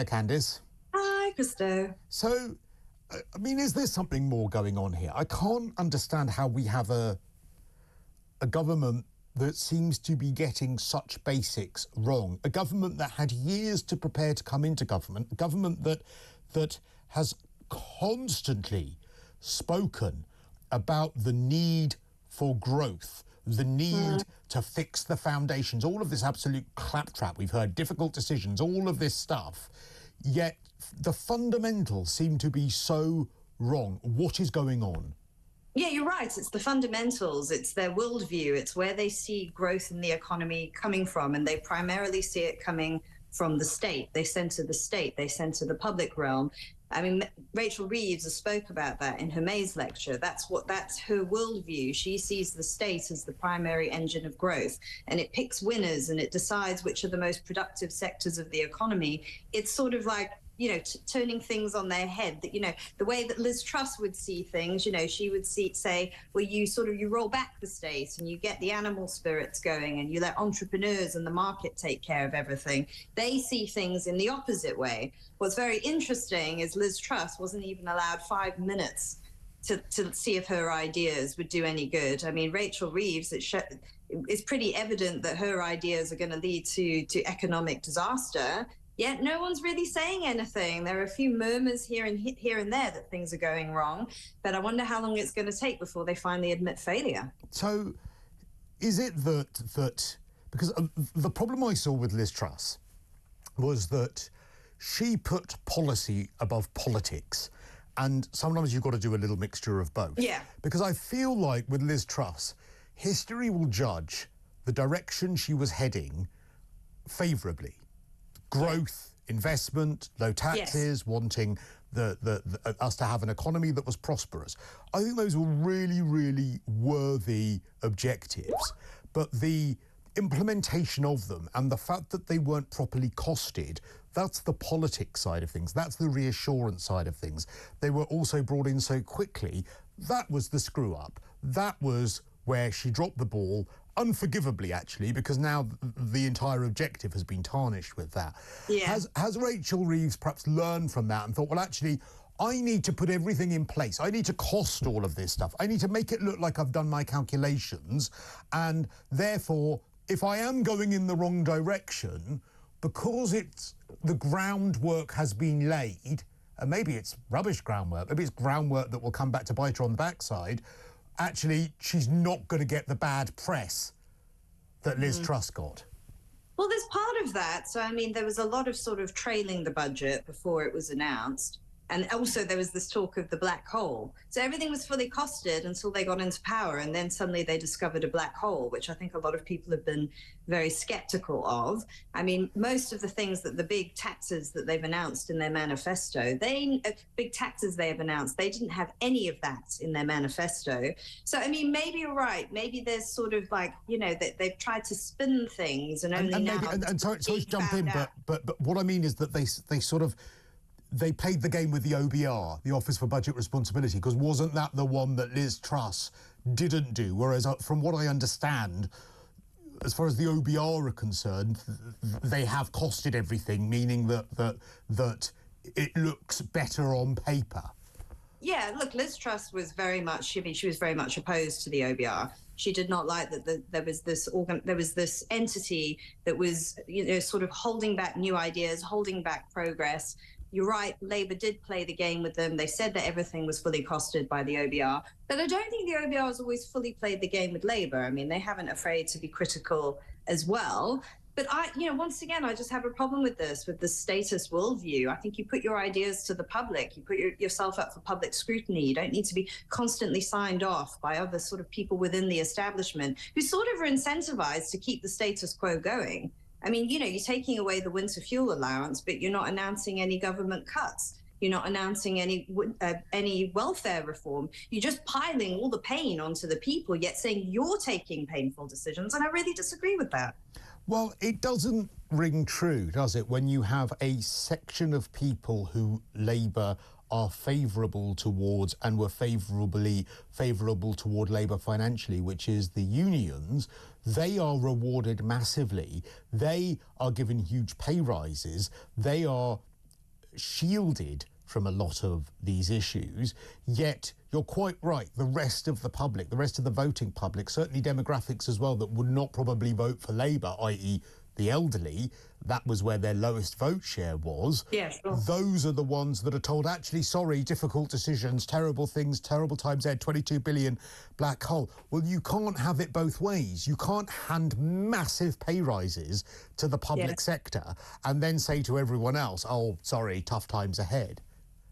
Hi, Candice. Hi, Cristo. So, I mean, is there something more going on here? I can't understand how we have a government that seems to be getting such basics wrong. A government that had years to prepare to come into government. A government that has constantly spoken about the need for growth, the need to fix the foundations, all of this absolute claptrap. We've heard difficult decisions, all of this stuff. Yet the fundamentals seem to be so wrong. What is going on? Yeah, you're right. It's the fundamentals. It's their worldview. It's where they see growth in the economy coming from. And they primarily see it coming from the state. They center the state. They center the public realm. I mean, Rachel Reeves spoke about that in her May's lecture. That's her worldview. She sees the state as the primary engine of growth, and it picks winners and it decides which are the most productive sectors of the economy. It's sort of like, you know, turning things on their head. That, you know, the way that Liz Truss would see things, you know, she would say, well, you roll back the state and you get the animal spirits going and you let entrepreneurs and the market take care of everything. They see things in the opposite way. What's very interesting is Liz Truss wasn't even allowed 5 minutes to see if her ideas would do any good. I mean, Rachel Reeves, it's pretty evident that her ideas are going to lead to economic disaster. Yet no one's really saying anything. There are a few murmurs here and there that things are going wrong, but I wonder how long it's going to take before they finally admit failure. So is it that because the problem I saw with Liz Truss was that she put policy above politics, and sometimes you've got to do a little mixture of both. Yeah. Because I feel like with Liz Truss, history will judge the direction she was heading favourably. Growth, investment, low taxes, wanting us to have an economy that was prosperous. I think those were really, really worthy objectives. But the implementation of them and the fact that they weren't properly costed, that's the politics side of things. That's the reassurance side of things. They were also brought in so quickly. That was the screw up. That was where she dropped the ball, unforgivably, actually, because now the entire objective has been tarnished with that. Yeah. Has Rachel Reeves perhaps learned from that and thought, well, actually, I need to put everything in place. I need to cost all of this stuff. I need to make it look like I've done my calculations. And therefore, if I am going in the wrong direction, because the groundwork has been laid, and maybe it's rubbish groundwork, maybe it's groundwork that will come back to bite her on the backside, actually, she's not going to get the bad press that Liz Truss got. Well, there's part of that. So, I mean, there was a lot of sort of trailing the budget before it was announced. And also there was this talk of the black hole. So everything was fully costed until they got into power. And then suddenly they discovered a black hole, which I think a lot of people have been very skeptical of. I mean, most of the things that the big taxes that they've announced in their manifesto, big taxes they have announced, they didn't have any of that in their manifesto. So, I mean, maybe you're right. Maybe there's sort of like, you know, that they've tried to spin things and only now. And sorry to jump in, but what I mean is that they played the game with the OBR, the Office for Budget Responsibility, because wasn't that the one that Liz Truss didn't do? Whereas from what I understand, as far as the OBR are concerned, they have costed everything, meaning that it looks better on paper. Yeah, look, Liz Truss was very much, she was very much opposed to the OBR. She did not like that there was this entity that was, you know, sort of holding back new ideas, holding back progress. You're right, Labour did play the game with them. They said that everything was fully costed by the OBR. But I don't think the OBR has always fully played the game with Labour. I mean, they haven't afraid to be critical as well. But once again, I just have a problem with this, with the status worldview. I think you put your ideas to the public. You put yourself up for public scrutiny. You don't need to be constantly signed off by other sort of people within the establishment who sort of are incentivized to keep the status quo going. I mean, you know, you're taking away the winter fuel allowance, but you're not announcing any government cuts. You're not announcing any welfare reform. You're just piling all the pain onto the people, yet saying you're taking painful decisions. And I really disagree with that. Well, it doesn't ring true, does it, when you have a section of people who Labour are favourable towards and were favourable toward Labour financially, which is the unions. They are rewarded massively. They are given huge pay rises. They are shielded from a lot of these issues, yet you're quite right, the rest of the public, the rest of the voting public, certainly demographics as well, that would not probably vote for Labour, i.e. the elderly, that was where their lowest vote share was. Yeah, sure. Those are the ones that are told, actually, sorry, difficult decisions, terrible things, terrible times ahead, 22 billion black hole. Well, you can't have it both ways. You can't hand massive pay rises to the public sector and then say to everyone else, oh, sorry, tough times ahead.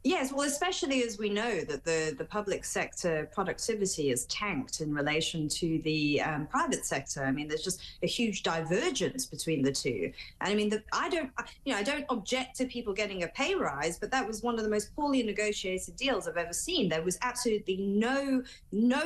Yes, well, especially as we know that the public sector productivity is tanked in relation to the private sector. I mean, there's just a huge divergence between the two. And I mean, I don't object to people getting a pay rise, but that was one of the most poorly negotiated deals I've ever seen. There was absolutely no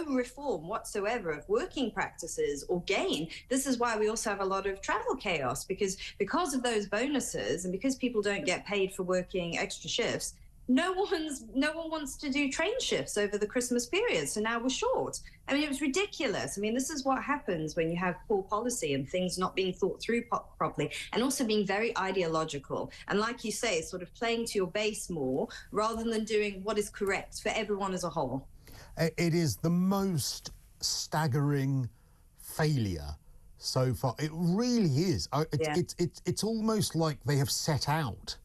reform whatsoever of working practices or gain. This is why we also have a lot of travel chaos, because of those bonuses and because people don't get paid for working extra shifts. No one wants to do train shifts over the Christmas period, so now we're short. I mean, it was ridiculous. I mean, this is what happens when you have poor policy and things not being thought through properly, and also being very ideological. And like you say, sort of playing to your base more rather than doing what is correct for everyone as a whole. It is the most staggering failure so far. It really is. It's almost like they have set out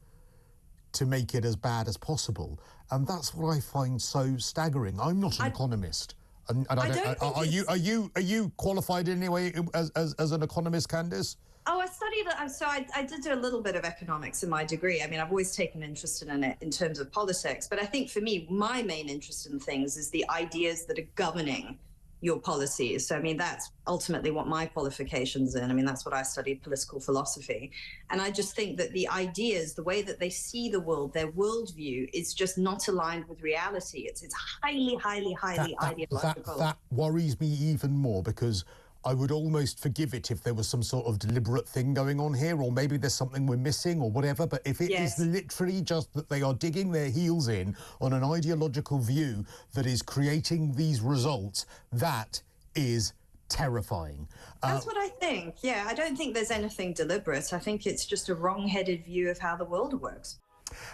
to make it as bad as possible, and that's what I find so staggering. I'm not an economist, and are you qualified in any way as an economist, Candice? Oh, I studied, so I did do a little bit of economics in my degree. I mean, I've always taken interest in it in terms of politics, but I think for me, my main interest in things is the ideas that are governing your policies. So, I mean, that's ultimately what my qualification's in. I mean, that's what I studied, political philosophy. And I just think that the ideas, the way that they see the world, their worldview is just not aligned with reality. It's highly ideological. That worries me even more, because I would almost forgive it if there was some sort of deliberate thing going on here, or maybe there's something we're missing or whatever. But if it is literally just that they are digging their heels in on an ideological view that is creating these results, that is terrifying. That's what I think. Yeah, I don't think there's anything deliberate. I think it's just a wrong-headed view of how the world works.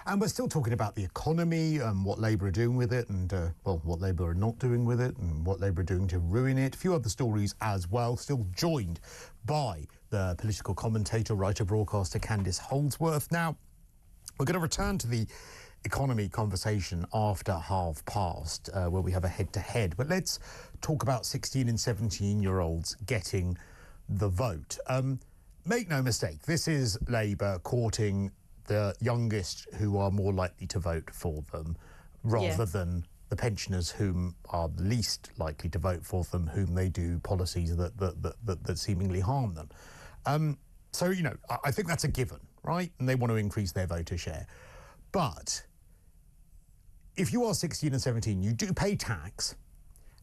And we're still talking about the economy and what Labour are doing with it, and what Labour are not doing with it, and what Labour are doing to ruin it. A few other stories as well, still joined by the political commentator, writer, broadcaster Candice Holdsworth. Now, we're going to return to the economy conversation after past, where we have a head-to-head. But let's talk about 16 and 17-year-olds getting the vote. Make no mistake, this is Labour courting the youngest who are more likely to vote for them, rather than the pensioners whom are the least likely to vote for them, whom they do policies that seemingly harm them. So, you know, I think that's a given, right? And they want to increase their voter share. But if you are 16 and 17, you do pay tax,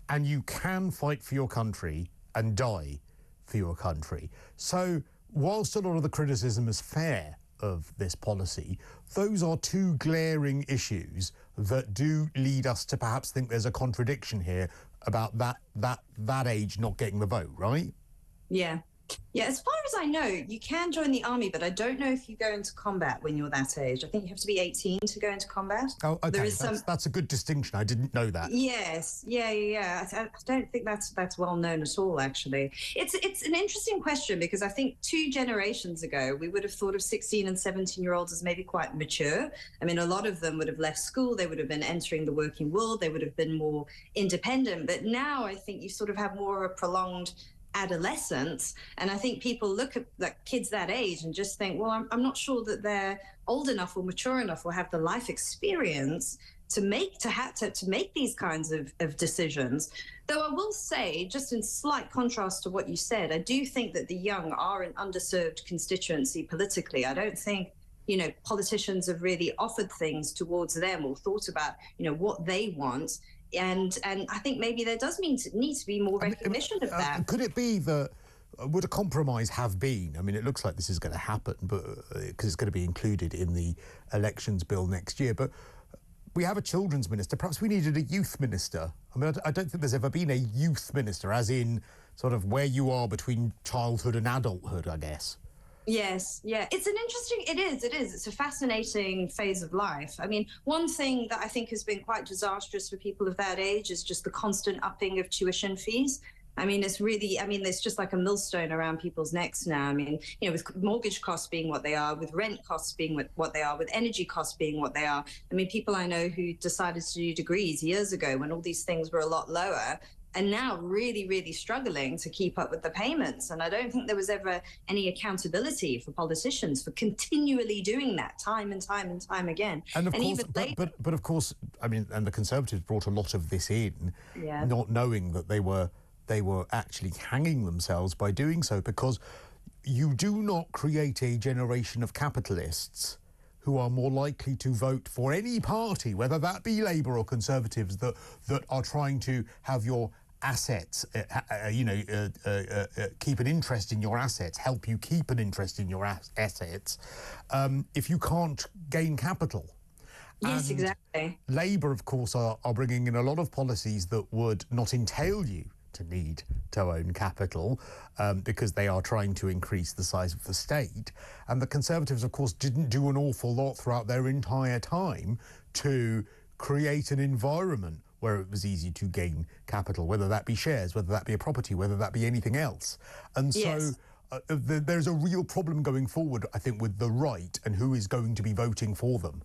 and you can fight for your country and die for your country. So whilst a lot of the criticism is fair of this policy, those are two glaring issues that do lead us to perhaps think there's a contradiction here about that age not getting the vote, right? Yeah. Yeah, as far as I know, you can join the army, but I don't know if you go into combat when you're that age. I think you have to be 18 to go into combat. Oh, okay. That's a good distinction. I didn't know that. Yes. Yeah. I don't think that's well known at all, actually. It's an interesting question, because I think 2 generations ago, we would have thought of 16 and 17-year-olds as maybe quite mature. I mean, a lot of them would have left school. They would have been entering the working world. They would have been more independent. But now I think you sort of have more of a prolonged adolescence, and I think people look at like kids that age and just think, well, I'm not sure that they're old enough or mature enough or have the life experience to make these kinds of decisions. Though I will say, just in slight contrast to what you said, I do think that the young are an underserved constituency politically. I don't think, you know, politicians have really offered things towards them or thought about, you know, what they want. And I think maybe there does need to be more recognition of that. Could it be that, would a compromise have been, I mean, it looks like this is going to happen, but because it's going to be included in the elections bill next year, but we have a children's minister. Perhaps we needed a youth minister. I mean, I don't think there's ever been a youth minister, as in sort of where you are between childhood and adulthood, I guess. Yes, yeah. It is. It's a fascinating phase of life. I mean, one thing that I think has been quite disastrous for people of that age is just the constant upping of tuition fees. I mean, there's just like a millstone around people's necks now. I mean, with mortgage costs being what they are, with rent costs being what they are, with energy costs being what they are. I mean, people I know who decided to do degrees years ago when all these things were a lot lower, and now really, really struggling to keep up with the payments. And I don't think there was ever any accountability for politicians for continually doing that time and time and time again. And of course, but of course, I mean, and the Conservatives brought a lot of this in, not knowing that they were actually hanging themselves by doing so, because you do not create a generation of capitalists who are more likely to vote for any party, whether that be Labour or Conservatives, that are trying to have your assets, keep an interest in your assets, help you keep an interest in your assets, if you can't gain capital. Yes, and exactly. Labour, of course, are bringing in a lot of policies that would not entail you to need to own capital, because they are trying to increase the size of the state. And the Conservatives, of course, didn't do an awful lot throughout their entire time to create an environment where it was easy to gain capital, whether that be shares, whether that be a property, whether that be anything else. And so there's a real problem going forward, I think, with the right and who is going to be voting for them.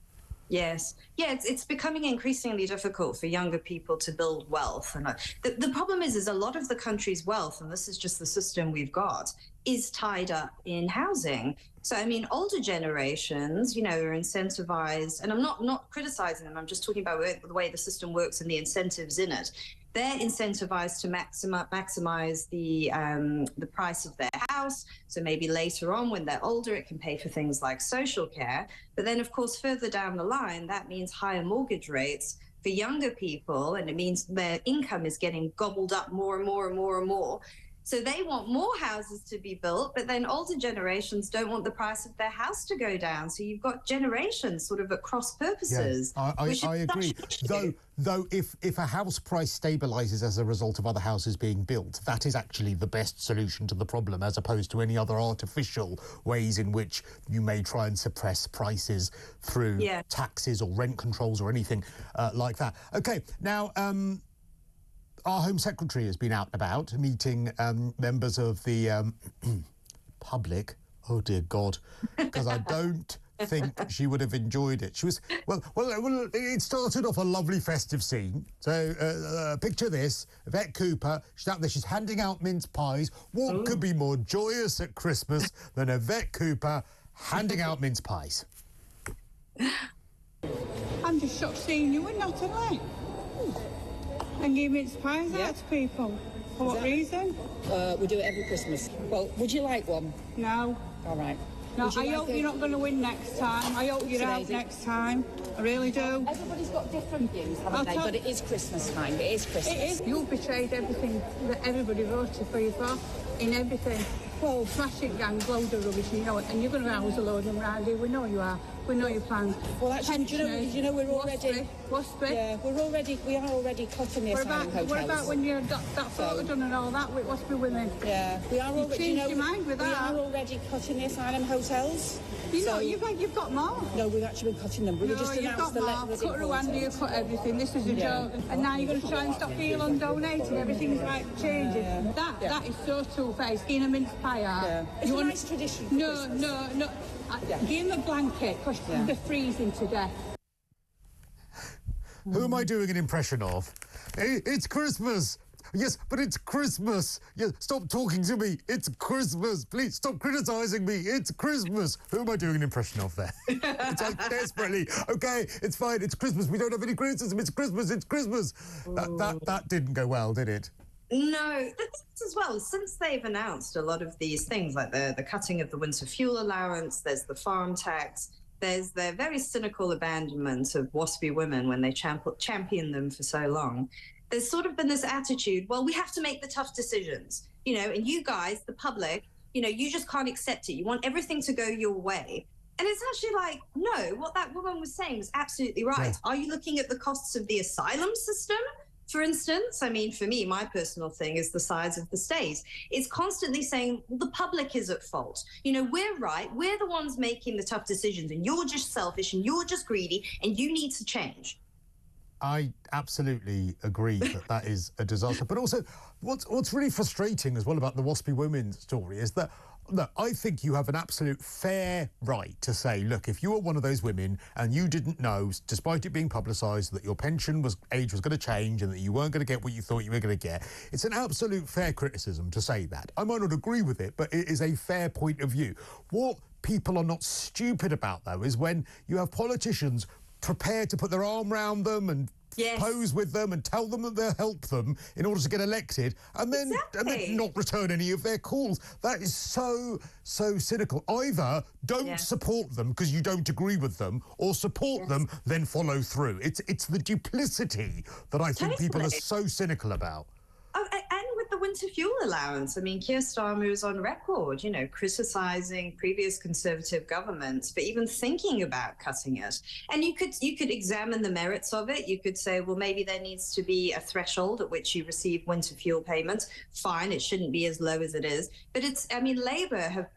Yes. Yeah, it's becoming increasingly difficult for younger people to build wealth. And the problem is a lot of the country's wealth, and this is just the system we've got, is tied up in housing. So, I mean, older generations, are incentivized, and I'm not criticizing them, I'm just talking about the way the system works and the incentives in it. They're incentivized to maximize the price of their house. So maybe later on when they're older, it can pay for things like social care. But then, of course, further down the line, that means higher mortgage rates for younger people. And it means their income is getting gobbled up more and more and more and more. So they want more houses to be built, but then older generations don't want the price of their house to go down. So you've got generations sort of at cross purposes. Yes, I agree. Though if a house price stabilises as a result of other houses being built, that is actually the best solution to the problem, as opposed to any other artificial ways in which you may try and suppress prices through taxes or rent controls or anything like that. Okay, now... our Home Secretary has been out and about meeting members of the public. Oh, dear God, because I don't think she would have enjoyed it. She was, well, it started off a lovely festive scene. So picture this, Yvette Cooper, she's out there, she's handing out mince pies. What could be more joyous at Christmas than Yvette Cooper handing out mince pies? I'm just shocked seeing you and Natalie. And give mince pies out to people. For what reason? We do it every Christmas. Well, would you like one? No. All right. No, I hope you're not going to win next time. I hope you're out next time. I really do. Everybody's got different views, haven't they? But it is Christmas time. It is Christmas. It is. You betrayed everything that everybody voted for you for, in everything. Well, smashing gangs, loads of rubbish, and you're going to house a load of them around here. We know you are. We know your plans. Well, actually, do you know we're already... Yeah, we are already cutting the asylum hotels. What about when you got that photo done and all that with Waspy women? Yeah, we are already... You changed your mind with that. We are already cutting the asylum hotels. You've got more. No, we've actually been cutting them. You've got more. Cut Rwanda, you cut everything. This is a joke. And now you're going to try and stop people on donating. Everything's like changing. Yeah. That is so two-faced. Getting a mince pie out. Yeah. It's a nice tradition for Christmas. No. Give them a blanket because they're freezing to death. Who am I doing an impression of? It's Christmas. Yes, but it's Christmas. Yes, stop talking to me. It's Christmas. Please stop criticising me. It's Christmas. Who am I doing an impression of there? It's like desperately. Okay, it's fine. It's Christmas. We don't have any criticism. It's Christmas. It's Christmas. That didn't go well, did it? No, the thing is as well, since they've announced a lot of these things, like the cutting of the winter fuel allowance, there's the farm tax, there's their very cynical abandonment of waspy women when they champion them for so long. There's sort of been this attitude, well, we have to make the tough decisions, and you guys, the public, you just can't accept it. You want everything to go your way. And it's actually like, no, what that woman was saying was absolutely right. Yeah. Are you looking at the costs of the asylum system? For instance, I mean, for me, my personal thing is the size of the state. It's constantly saying, well, the public is at fault. You know, we're right. We're the ones making the tough decisions, and you're just selfish and you're just greedy and you need to change. I absolutely agree that is a disaster. But also, what's really frustrating as well about the Waspy Women story is that, look, I think you have an absolute fair right to say, look, if you were one of those women and you didn't know, despite it being publicised, that your pension age was going to change and that you weren't going to get what you thought you were going to get, it's an absolute fair criticism to say that. I might not agree with it, but it is a fair point of view. What people are not stupid about, though, is when you have politicians prepared to put their arm around them and pose with them and tell them that they'll help them in order to get elected, and then not return any of their calls. That is so cynical. Either don't support them because you don't agree with them, or support them, then follow through. It's the duplicity that I think people are so cynical about. Oh, and with the winter fuel allowance, I mean, Keir Starmer is on record, you know, criticising previous Conservative governments for even thinking about cutting it. And you could examine the merits of it. You could say, well, maybe there needs to be a threshold at which you receive winter fuel payments. Fine, it shouldn't be as low as it is. But I mean, Labour have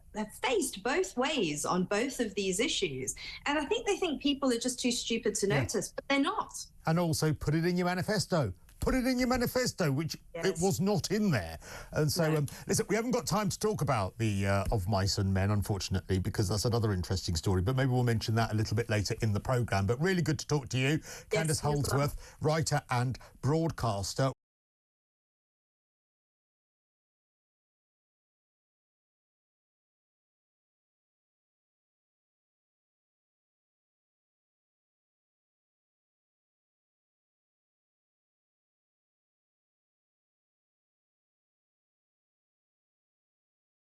faced both ways on both of these issues. And I think they think people are just too stupid to notice, but they're not. And also put it in your manifesto. Put it in your manifesto, which it was not in there. And so, listen, we haven't got time to talk about the Of Mice and Men, unfortunately, because that's another interesting story. But maybe we'll mention that a little bit later in the programme. But really good to talk to you, Candice Holdsworth, writer and broadcaster.